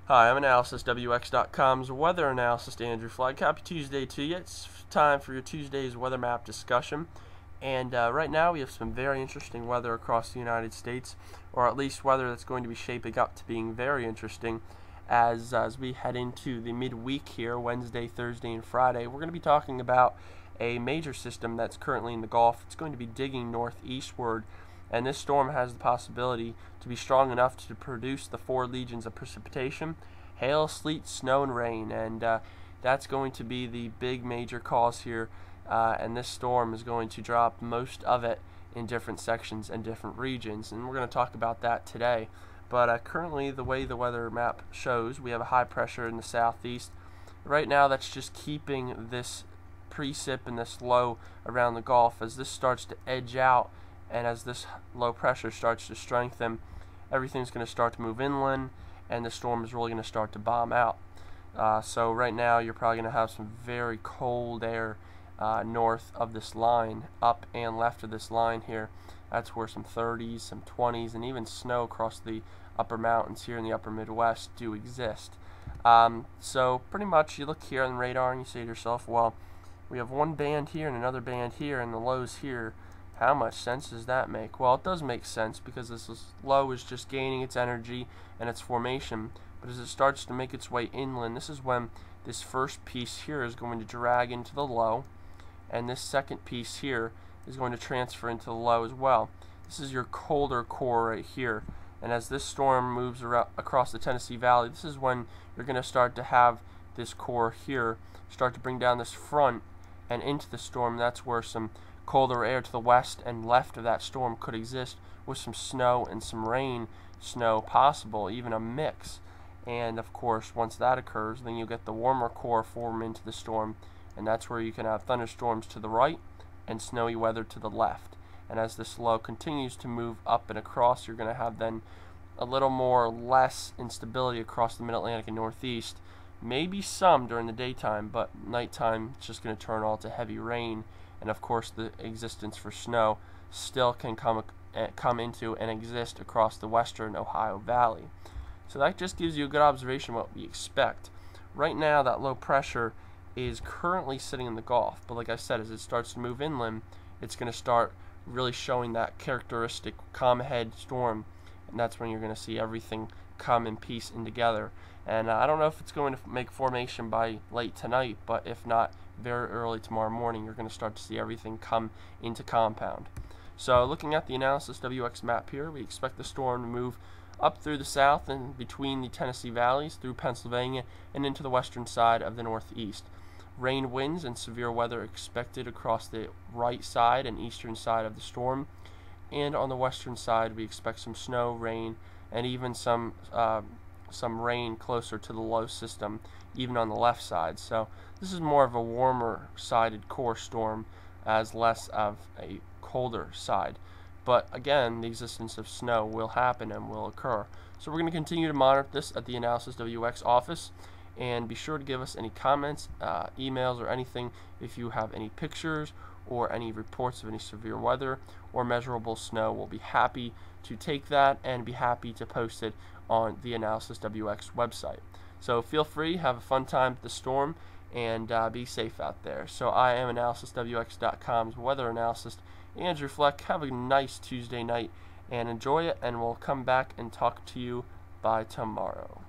Hi, I'm AnalysisWX.com's weather analyst Andrew Flagg. Happy Tuesday to you. It's time for your Tuesday's weather map discussion. And right now we have some very interesting weather across the United States, or at least weather that's going to be shaping up to being very interesting as we head into the midweek here, Wednesday, Thursday, and Friday. We're going to be talking about a major system that's currently in the Gulf. It's going to be digging northeastward, and this storm has the possibility to be strong enough to produce the four legions of precipitation: hail, sleet, snow, and rain. And that's going to be the big major cause here, and this storm is going to drop most of it in different sections and different regions, and we're going to talk about that today. But currently, the way the weather map shows, we have a high pressure in the southeast. Right now, that's just keeping this precip and this low around the Gulf. As this starts to edge out and as this low pressure starts to strengthen, everything's going to start to move inland, and the storm is really going to start to bomb out. So right now you're probably going to have some very cold air north of this line, up and left of this line here. That's where some 30s, some 20s, and even snow across the upper mountains here in the upper Midwest do exist. So pretty much you look here on the radar and you say to yourself, well, we have one band here and another band here and the lows here. How much sense does that make? Well, it does make sense because this low is just gaining its energy and its formation. But as it starts to make its way inland, this is when this first piece here is going to drag into the low, and this second piece here is going to transfer into the low as well. This is your colder core right here. And as this storm moves across the Tennessee Valley, this is when you're going to start to have this core here start to bring down this front and into the storm. That's where some colder air to the west and left of that storm could exist, with some snow and some rain, snow possible, even a mix. And of course, once that occurs, then you get the warmer core form into the storm, and that's where you can have thunderstorms to the right and snowy weather to the left. And as this low continues to move up and across, you're going to have then a little more or less instability across the mid-Atlantic and northeast. Maybe some during the daytime, but nighttime it's just going to turn all to heavy rain. And of course, the existence for snow still can come into and exist across the western Ohio Valley. So that just gives you a good observation of what we expect. Right now, that low pressure is currently sitting in the Gulf, but like I said, as it starts to move inland, it's going to start really showing that characteristic calm head storm, and that's when you're going to see everything come in peace and together. And I don't know if it's going to make formation by late tonight, but if not, very early tomorrow morning, you're going to start to see everything come into compound. So looking at the analysis WX map here, we expect the storm to move up through the south and between the Tennessee valleys, through Pennsylvania, and into the western side of the northeast. Rain, winds, and severe weather expected across the right side and eastern side of the storm. And on the western side, we expect some snow, rain, and even some rain closer to the low system, even on the left side. So this is more of a warmer sided core storm, as less of a colder side. But again, the existence of snow will happen and will occur. So we're going to continue to monitor this at the Analysis WX office, and be sure to give us any comments, emails, or anything if you have any pictures or any reports of any severe weather or measurable snow. We'll be happy to take that and be happy to post it on the Analysis WX website. So feel free, have a fun time at the storm, and be safe out there. So I am AnalysisWX.com's weather analyst Andrew Fleck. Have a nice Tuesday night and enjoy it, and we'll come back and talk to you by tomorrow.